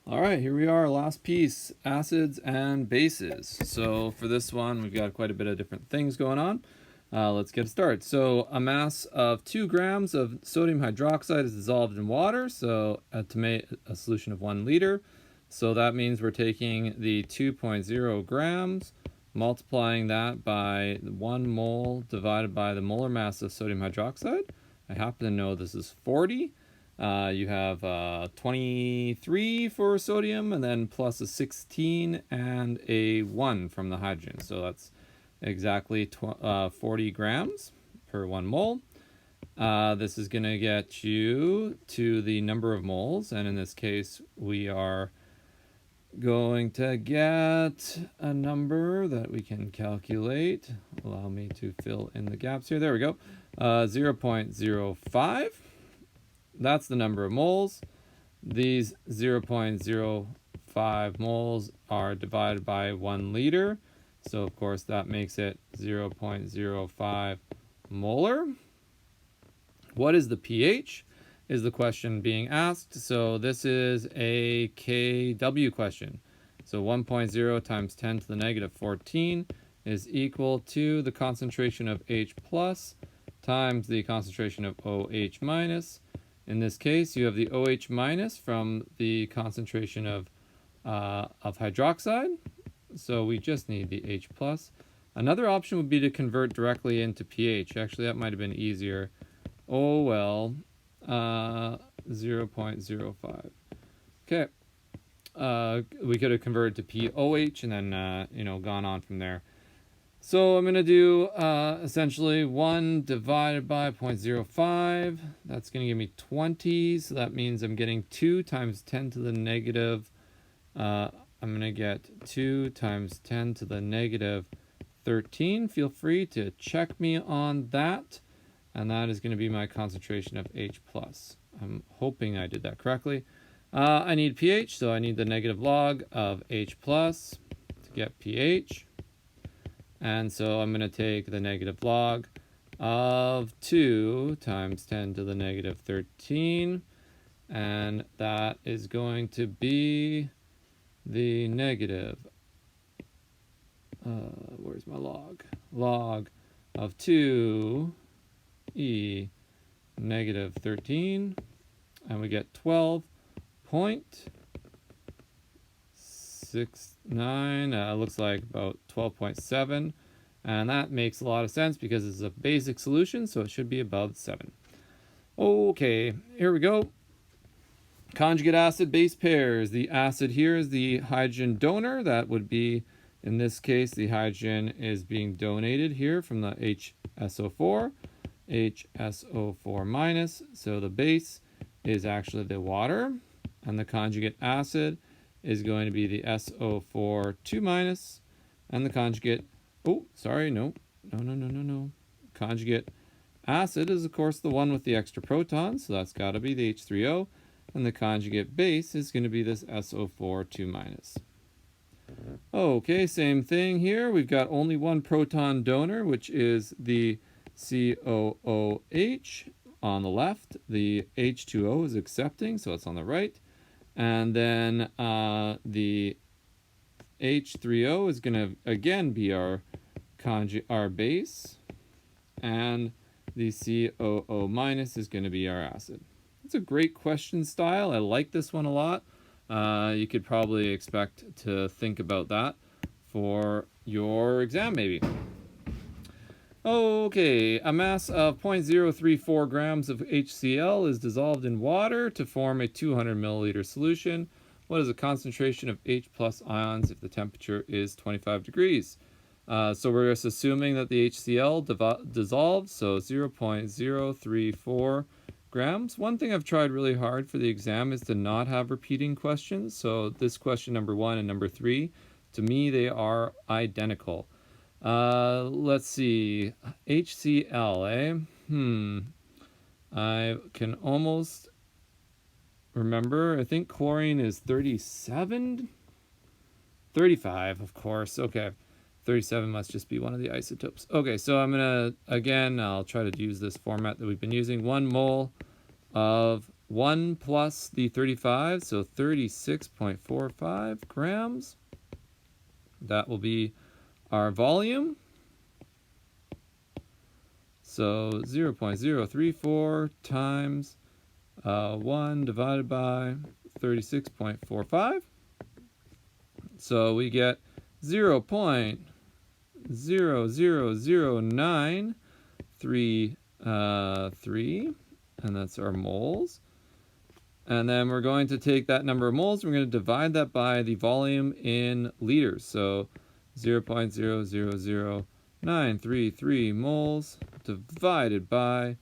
All right, here we are, last piece, acids and bases. So for this one, we've got quite a bit of different things going on. Let's get started. So a mass of 2 grams of sodium hydroxide is dissolved in water, so to make a solution of 1 liter. So that means we're taking the 2.0 grams, multiplying that by 1 mole divided by the molar mass of sodium hydroxide. I happen to know this is 40. You have 23 for sodium, and then plus a 16 and a 1 from the hydrogen. So that's exactly 40 grams per 1 mole. This is going to get you to the number of moles, and in this case, we are going to get a number that we can calculate. Allow me to fill in the gaps here. There we go. 0.05. That's the number of moles. These 0.05 moles are divided by 1 liter. So, of course, that makes it 0.05 molar. What is the pH? Is the question being asked. So this is a kW question. So 1.0 times 10 to the negative 14 is equal to the concentration of H plus times the concentration of OH minus. In this case, you have the OH minus from the concentration of hydroxide. So we just need the H plus. Another option would be to convert directly into pH. Actually, that might have been easier. Oh well. 0.05. Okay. We could have converted to POH and then gone on from there. So I'm going to do essentially 1 divided by 0.05. That's going to give me 20. So that means I'm getting 2 times 10 to the negative. I'm going to get 2 times 10 to the negative 13. Feel free to check me on that. And that is going to be my concentration of H+. I'm hoping I did that correctly. I need pH, so I need the negative log of H+ to get pH. And so I'm going to take the negative log of 2 times 10 to the negative 13. And that is going to be the negative. Where's my log? Log of 2 e negative 13, and we get 12.69. Looks like about 12.7, and that makes a lot of sense because it's a basic solution, so it should be above 7. Okay, here we go. Conjugate acid base pairs. The acid here is the hydrogen donor. That would be, in this case, the hydrogen is being donated here from the HSO4. HSO4 minus, so the base is actually the water, and the conjugate acid is going to be the SO4 2 minus, and the conjugate, conjugate acid is of course the one with the extra protons, so that's got to be the H3O, and the conjugate base is going to be this SO4 2 minus. Okay, same thing here. We've got only one proton donor, which is the COOH on the left. The H2O is accepting, so it's on the right. And then the H3O is going to again be our base, and the COO minus is going to be our acid. It's a great question style. I like this one a lot. You could probably expect to think about that for your exam maybe. Okay, a mass of 0.034 grams of HCl is dissolved in water to form a 200 milliliter solution. What is the concentration of H plus ions if the temperature is 25 degrees? So we're just assuming that the HCl dissolves, so 0.034 grams. One thing I've tried really hard for the exam is to not have repeating questions. So this question number 1 and number 3, to me they are identical. Let's see, HCl, I can almost remember, I think chlorine is 37? 35, of course, okay. 37 must just be one of the isotopes. Okay, so I'm gonna, again, I'll try to use this format that we've been using. 1 mole of 1 plus the 35, so 36.45 grams. That will be our volume. So 0.034 times 1 divided by 36.45. So we get 0.00093, and that's our moles. And then we're going to take that number of moles, we're going to divide that by the volume in liters. So 0.000933 moles divided by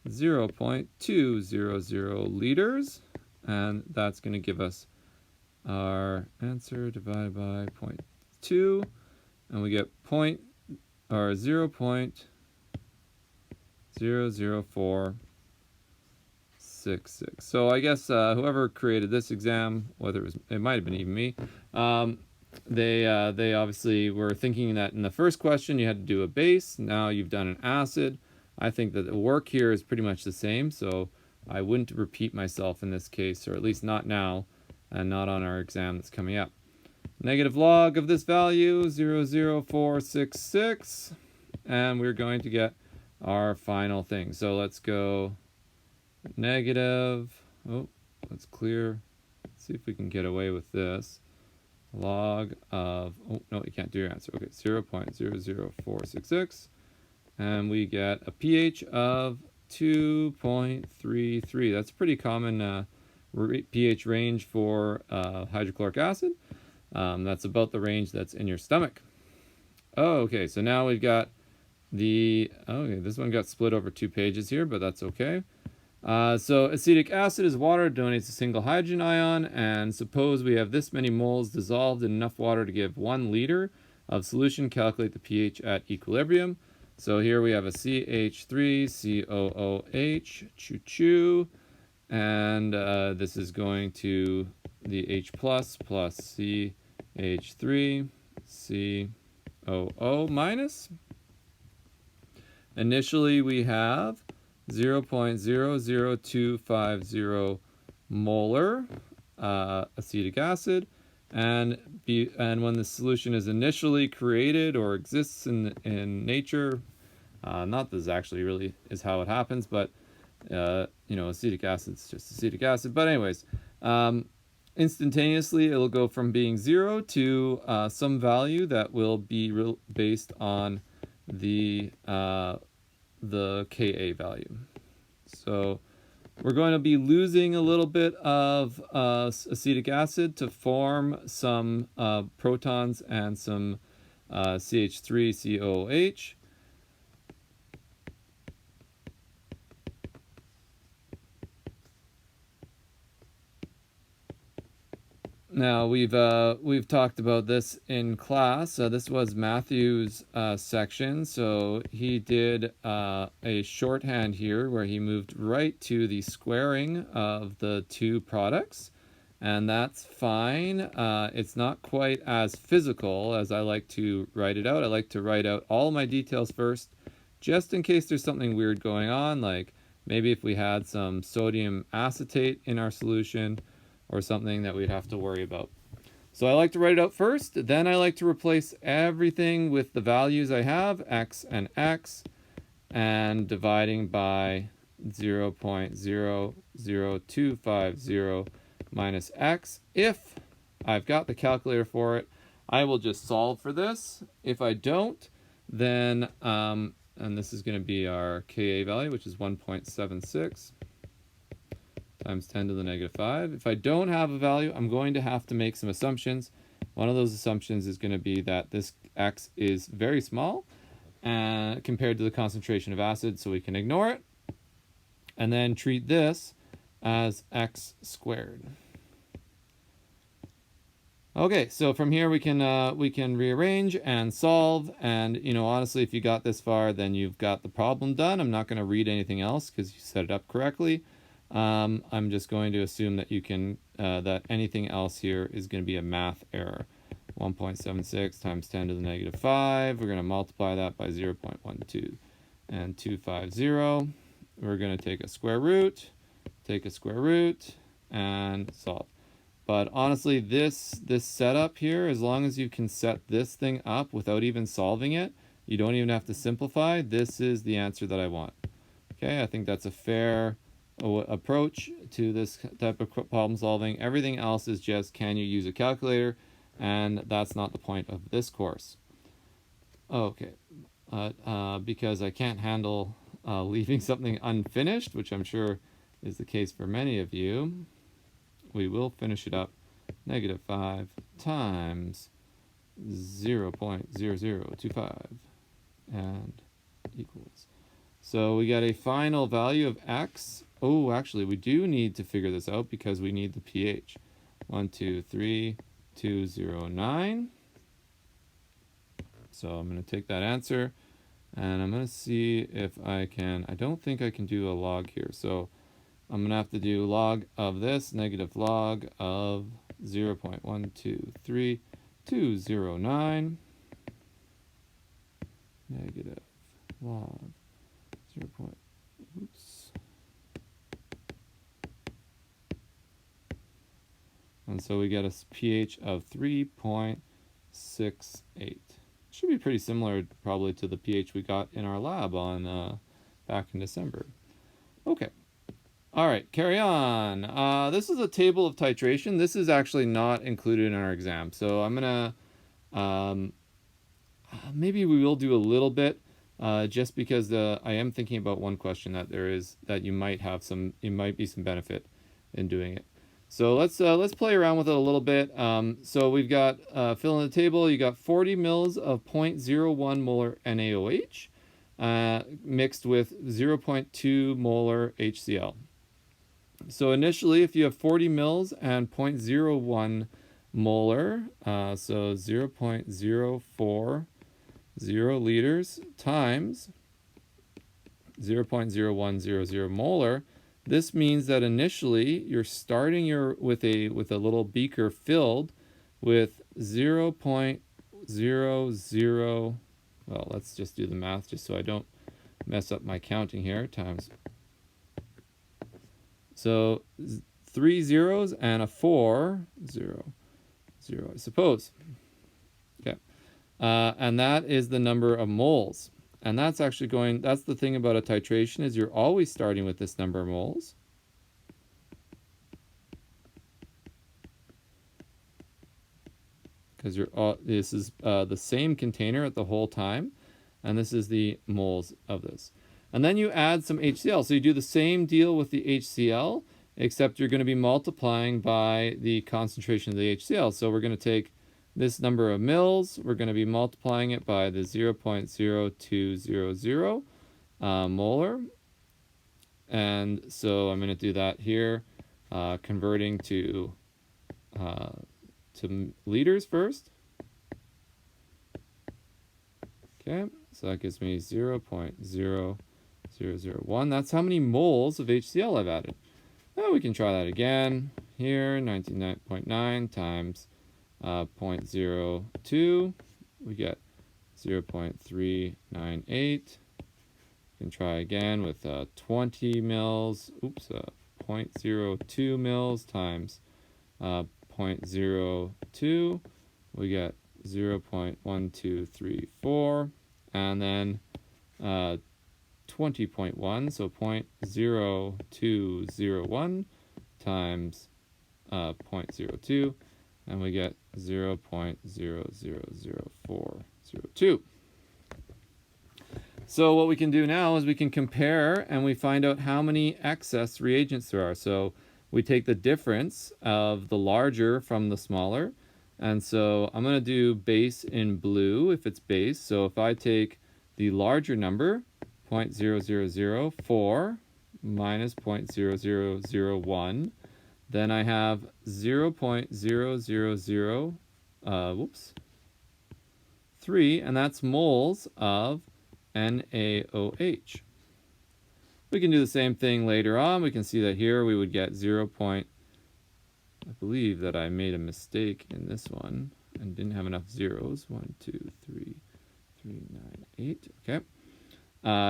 0.200 liters. And that's going to give us our answer divided by 0.2. And we get 0.00466. So I guess whoever created this exam, whether it might have been even me, they obviously were thinking that in the first question you had to do a base. Now you've done an acid. I think that the work here is pretty much the same, so I wouldn't repeat myself in this case, or at least not now, and not on our exam that's coming up. Negative log of this value, 0.00466, and we're going to get our final thing. So let's go negative, let's clear, let's see if we can get away with this. Log of, no, you can't do your answer. Okay, 0.00466, and we get a pH of 2.33. That's a pretty common pH range for hydrochloric acid. That's about the range that's in your stomach. Okay, so now we've got this one got split over 2 pages here, but that's okay. So acetic acid is water, donates a single hydrogen ion, and suppose we have this many moles dissolved in enough water to give 1 liter of solution. Calculate the pH at equilibrium. So here we have a CH3COOH, choo-choo, and this is going to the H plus CH3COO minus. Initially we have 0.00250 molar acetic acid, and when the solution is initially created or exists in nature, not this actually really is how it happens, but acetic acid is just acetic acid. But anyways, instantaneously it'll go from being 0 to some value that will be based on the Ka value. So we're going to be losing a little bit of acetic acid to form some protons and some CH3COOH. Now we've talked about this in class. This was Matthew's section, so he did a shorthand here where he moved right to the squaring of the two products, and that's fine. It's not quite as physical as I like to write it out. I like to write out all my details first, just in case there's something weird going on, like maybe if we had some sodium acetate in our solution, or something that we'd have to worry about. So I like to write it out first, then I like to replace everything with the values I have, x and x, and dividing by 0.00250 minus x. If I've got the calculator for it, I will just solve for this. If I don't, then, and this is going to be our Ka value, which is 1.76. times 10 to the negative 5. If I don't have a value, I'm going to have to make some assumptions. One of those assumptions is going to be that this x is very small compared to the concentration of acid, so we can ignore it. And then treat this as x squared. Okay, so from here we can rearrange and solve, and honestly, if you got this far, then you've got the problem done. I'm not going to read anything else because you set it up correctly. I'm just going to assume that you can that anything else here is going to be a math error. 1.76 times 10 to the negative 5. We're going to multiply that by 0.12 and 250. We're going to take a square root, take a square root and solve. But honestly, this setup here, as long as you can set this thing up without even solving it, you don't even have to simplify, this is the answer that I want. Okay, I think that's a fair approach to this type of problem solving. Everything else is just, can you use a calculator? And that's not the point of this course. Okay, because I can't handle leaving something unfinished, which I'm sure is the case for many of you, we will finish it up. -5 times 0.0025 and equals. So we got a final value of x. Oh, actually, we do need to figure this out because we need the pH. 123.209. So I'm going to take that answer and I'm going to see if I can. I don't think I can do a log here. So I'm going to have to do log of this, negative log of 0.123209, negative log 0. Oops. And so we get a pH of 3.68. Should be pretty similar probably to the pH we got in our lab on back in December. Okay. All right, carry on. This is a table of titration. This is actually not included in our exam. So I'm gonna, maybe we will do a little bit, just because I am thinking about one question that you might be some benefit in doing it. So let's play around with it a little bit. So we've got, fill in the table, you got 40 mils of 0.01 molar NaOH, mixed with 0.2 molar HCl. So initially, if you have 40 mils and 0.01 molar, so 0.040 liters times 0.0100 molar, this means that initially you're starting with a little beaker filled with 0.00. Well, let's just do the math just so I don't mess up my counting here. Times. So 3 zeros and a 4, 0, 0, I suppose. Okay. And that is the number of moles. And that's actually that's the thing about a titration, is you're always starting with this number of moles. Because this is the same container at the whole time. And this is the moles of this. And then you add some HCl. So you do the same deal with the HCl, except you're going to be multiplying by the concentration of the HCl. So we're going to take this number of mils, we're going to be multiplying it by the 0.0200 molar. And so I'm going to do that here, converting to liters first. Okay, so that gives me 0.0001. That's how many moles of HCl I've added. Now we can try that again. Here, 99.9 times 0.02. We get 0.398. We can try again with 20 mils. Oops, 0.02 mils times 0.02. We get 0.1234. And then 20.1, so 0.0201 times 0.02, and we get 0.0000402. So what we can do now is we can compare and we find out how many excess reagents there are. So we take the difference of the larger from the smaller. And so I'm going to do base in blue if it's base. So if I take the larger number, 0.0004 minus 0.0001, then I have 0.0003, and that's moles of NaOH. We can do the same thing later on. We can see that here we would get 0. I believe that I made a mistake in this one and didn't have enough zeros. 1, 2, 3, 3, 9, 8. Okay.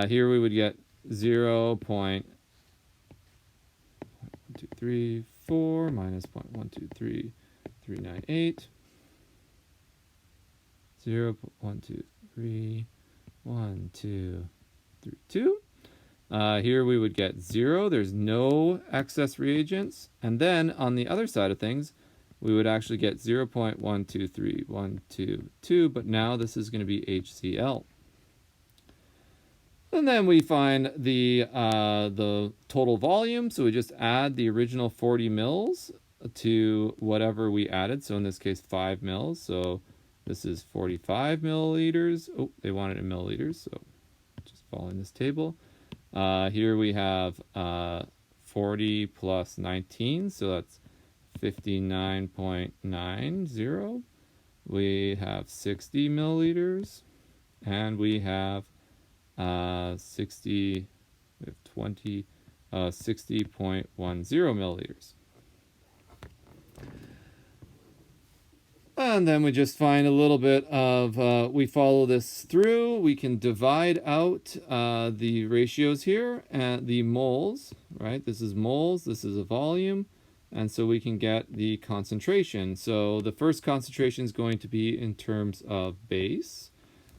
Here we would get 0.0 0.1234 minus 0.123398. 0.123132. Here we would get 0. There's no excess reagents. And then on the other side of things, we would actually get 0.123122, but now this is going to be HCl. And then we find the total volume. So we just add the original 40 mils to whatever we added. So in this case, 5 mils. So this is 45 milliliters. Oh, they want it in milliliters. So just following this table. Here we have 40 plus 19. So that's 59.90. We have 60 milliliters. And we have 60 60.10 milliliters. And then we just find a little bit of, we follow this through. We can divide out the ratios here and the moles, right? This is moles, this is a volume. And so we can get the concentration. So the first concentration is going to be in terms of base.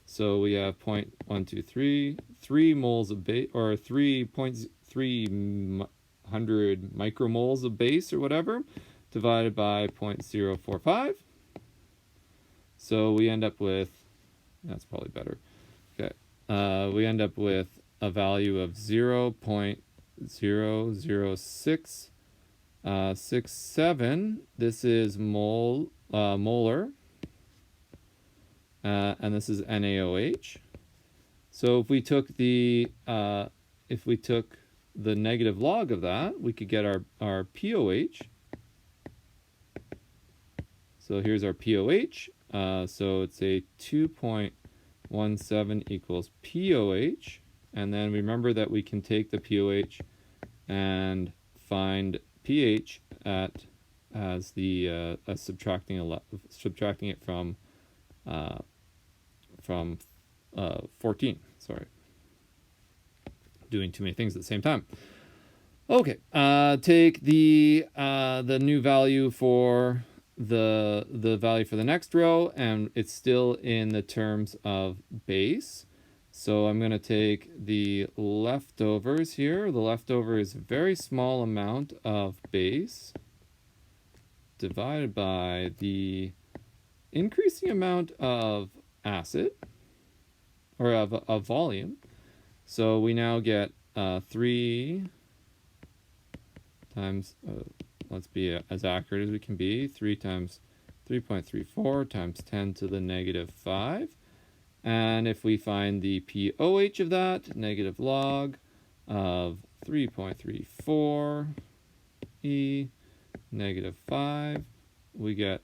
So we have 0.123, 3 moles of base, or 3.300 micromoles of base or whatever, divided by 0.045. So we end up with, that's probably better. Okay, we end up with a value of 0.00667. This is molar. And this is NaOH. So if we took the negative log of that, we could get our POH. So here's our POH. So it's a 2.17 equals POH. And then remember that we can take the POH and find pH as the subtracting it from 14. Sorry, doing too many things at the same time. Okay, take the new value for the value for the next row, and it's still in the terms of base. So I'm going to take the leftovers here. The leftover is a very small amount of base divided by the increasing amount of acid, or of volume. So we now get 3 times, let's be as accurate as we can be, 3 times 3.34 times 10 to the negative 5. And if we find the POH of that, negative log of 3.34 E negative 5, we get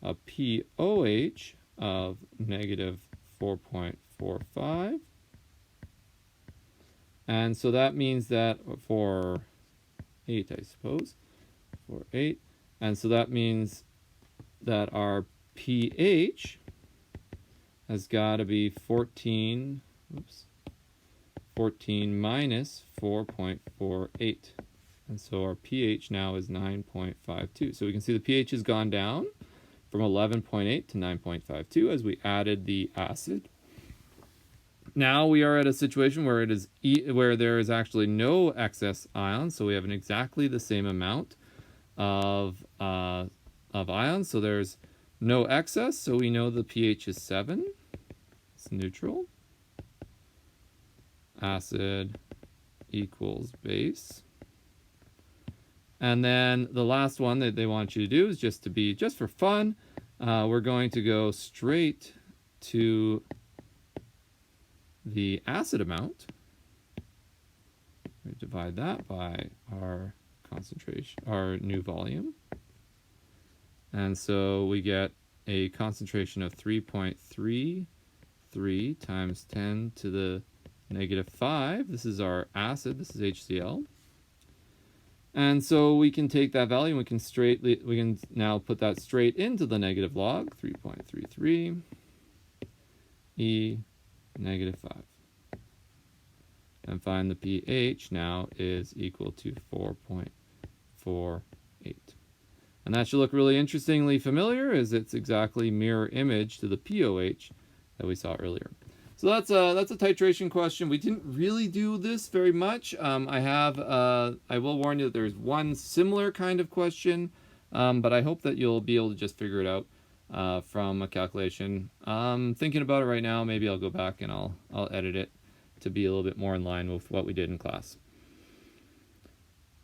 a POH of negative 4.45. And so that means that for 8, I suppose, for 8. And so that means that our pH has got to be 14 minus 4.48. And so our pH now is 9.52. So we can see the pH has gone down from 11.8 to 9.52 as we added the acid. Now we are at a situation where where there is actually no excess ions, so we have exactly the same amount of ions. So there's no excess, so we know the pH is 7. It's neutral. Acid equals base. And then the last one that they want you to do is just for fun, we're going to go straight to the acid amount. We divide that by our concentration, our new volume. And so we get a concentration of 3.33 times 10 to the negative 5. This is our acid, this is HCl. And so we can take that value and we can now put that straight into the negative log, 3.33 E negative 5. And find the pH now is equal to 4.48. 4, 8. And that should look really interestingly familiar, as it's exactly mirror image to the POH that we saw earlier. So that's a titration question. We didn't really do this very much. I will warn you that there's one similar kind of question, but I hope that you'll be able to just figure it out from a calculation. Thinking about it right now, maybe I'll go back and I'll edit it to be a little bit more in line with what we did in class.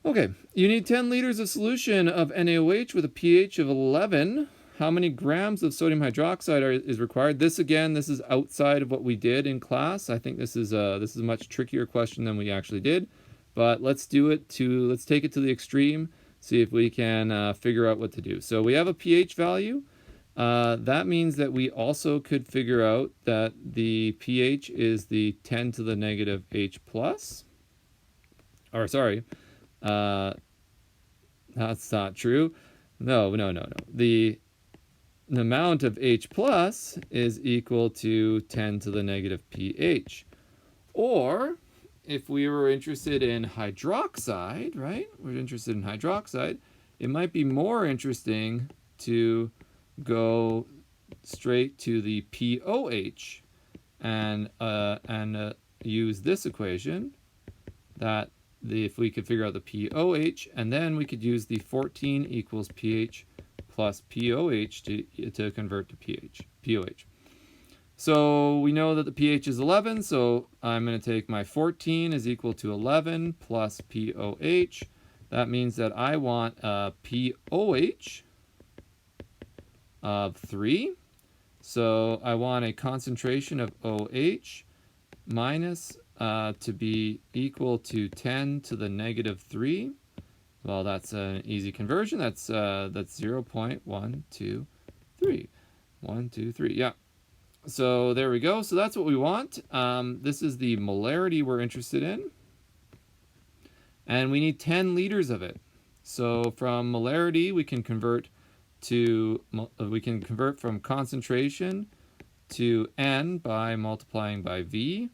Okay, you need 10 liters of solution of NaOH with a pH of 11. How many grams of sodium hydroxide is required? This is outside of what we did in class. I think this is a much trickier question than we actually did, but let's take it to the extreme, see if we can figure out what to do. So we have a pH value. That means that we also could figure out that the pH is the 10 to the negative H plus. Or sorry, that's not true. No. The amount of H plus is equal to 10 to the negative pH. Or if we were interested in hydroxide, right? We're interested in hydroxide. It might be more interesting to go straight to the POH and use this equation, that if we could figure out the POH, and then we could use the 14 equals pH plus POH to convert to POH. So we know that the pH is 11, so I'm going to take my 14 is equal to 11 plus POH. That means that I want a POH of 3. So I want a concentration of OH minus to be equal to 10 to the negative 3. Well, that's an easy conversion. That's 0.123. 1, 2, 3. Yeah. So there we go. So that's what we want. This is the molarity we're interested in. And we need 10 liters of it. So from molarity, we can convert from concentration to N by multiplying by V,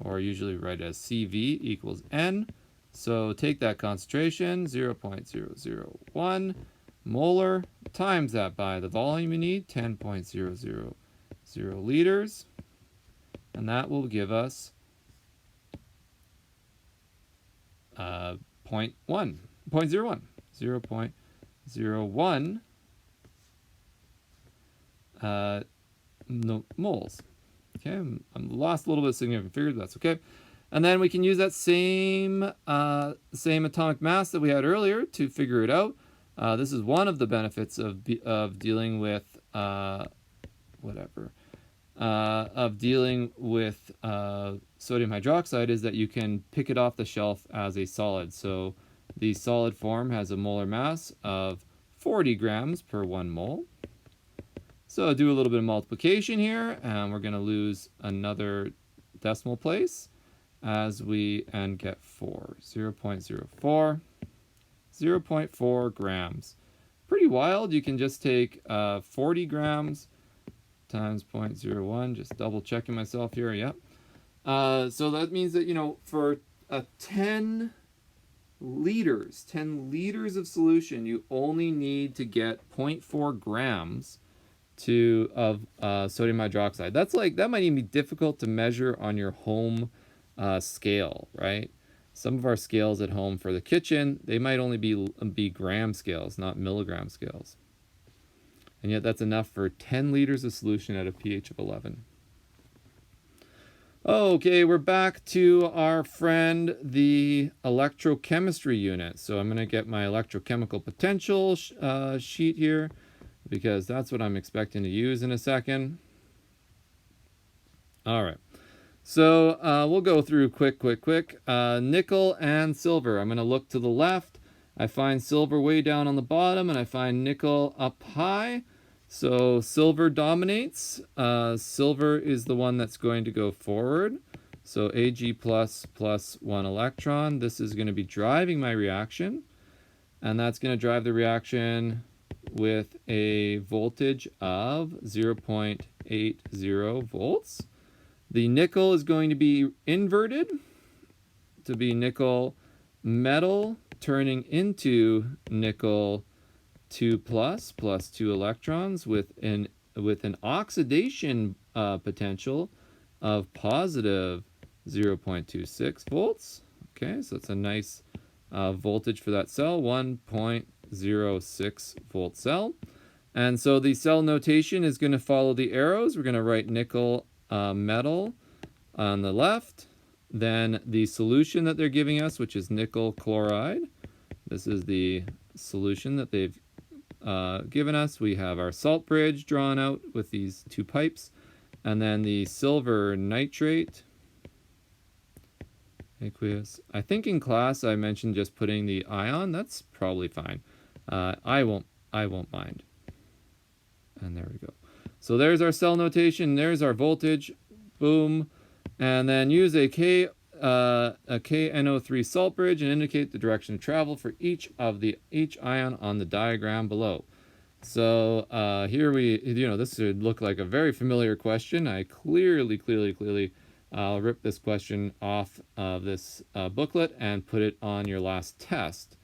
or usually write as CV equals N. So take that concentration, 0.001 molar, times that by the volume you need, 10.000 liters, and that will give us 0.01 moles. Okay, I'm lost a little bit of significant figures, but that's okay. And then we can use that same atomic mass that we had earlier to figure it out. This is one of the benefits of dealing with sodium hydroxide, is that you can pick it off the shelf as a solid. So the solid form has a molar mass of 40 grams per 1 mole. So do a little bit of multiplication here, and we're going to lose another decimal place and get 4. 0.04. 0.4 grams. Pretty wild. You can just take 40 grams times 0.01. Just double checking myself here. Yep. So that means that, for 10 liters of solution, you only need to get 0.4 grams of sodium hydroxide. That might even be difficult to measure on your home scale, right? Some of our scales at home for the kitchen, they might only be gram scales, not milligram scales. And yet that's enough for 10 liters of solution at a pH of 11. Okay, we're back to our friend, the electrochemistry unit. So I'm going to get my electrochemical potential sheet here, because that's what I'm expecting to use in a second. All right. So we'll go through quick. Nickel and silver. I'm going to look to the left. I find silver way down on the bottom, and I find nickel up high. So silver dominates. Silver is the one that's going to go forward. So Ag plus 1 electron. This is going to be driving my reaction. And that's going to drive the reaction with a voltage of 0.80 volts. The nickel is going to be inverted to be nickel metal turning into nickel 2 plus 2 electrons with an oxidation potential of positive 0.26 volts. Okay, so it's a nice voltage for that cell, 1.06 volt cell. And so the cell notation is going to follow the arrows. We're going to write nickel metal on the left, then the solution that they're giving us, which is nickel chloride. This is the solution that they've given us. We have our salt bridge drawn out with these two pipes, and then the silver nitrate aqueous. I think in class I mentioned just putting the ion. That's probably fine. I won't mind. And there we go. So there's our cell notation. There's our voltage. Boom. And then use a KNO3 salt bridge and indicate the direction of travel for each ion on the diagram below. So here this should look like a very familiar question. I clearly ripped this question off of this booklet and put it on your last test.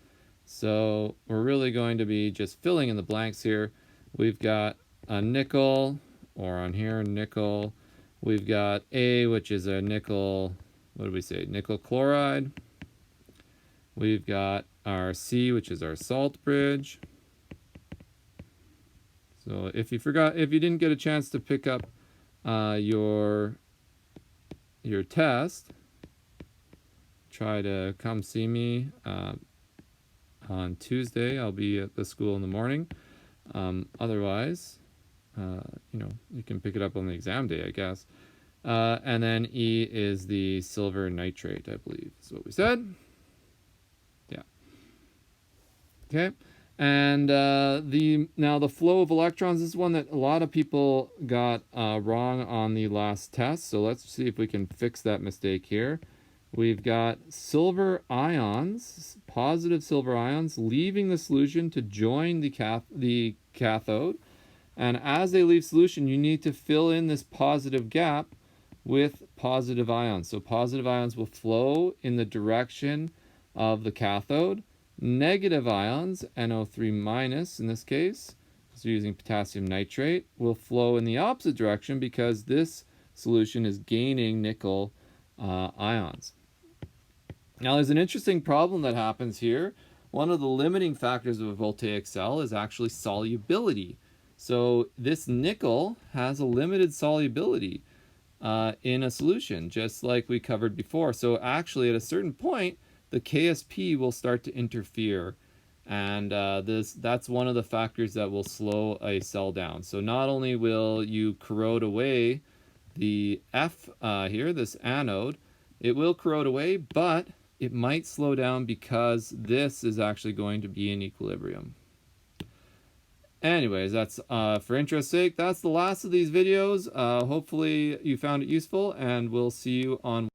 So we're really going to be just filling in the blanks here. We've got a nickel, or on here, nickel. We've got A, which is a nickel, what did we say? Nickel chloride. We've got our C, which is our salt bridge. So if you didn't get a chance to pick up your test, try to come see me on Tuesday. I'll be at the school in the morning. Otherwise, you can pick it up on the exam day, I guess. And then E is the silver nitrate, I believe is what we said. Yeah. Okay. And now the flow of electrons is one that a lot of people got wrong on the last test. So let's see if we can fix that mistake here. We've got silver ions, positive silver ions, leaving the solution to join the cathode. And as they leave solution, you need to fill in this positive gap with positive ions. So positive ions will flow in the direction of the cathode. Negative ions, NO3 minus in this case, because you're using potassium nitrate, will flow in the opposite direction because this solution is gaining nickel ions. Now there's an interesting problem that happens here. One of the limiting factors of a voltaic cell is actually solubility. So this nickel has a limited solubility in a solution, just like we covered before. So actually at a certain point, the KSP will start to interfere. And that's one of the factors that will slow a cell down. So not only will you corrode away the F here, this anode, it will corrode away, but it might slow down because this is actually going to be in equilibrium. Anyways, that's for interest's sake, that's the last of these videos. Hopefully you found it useful, and we'll see you on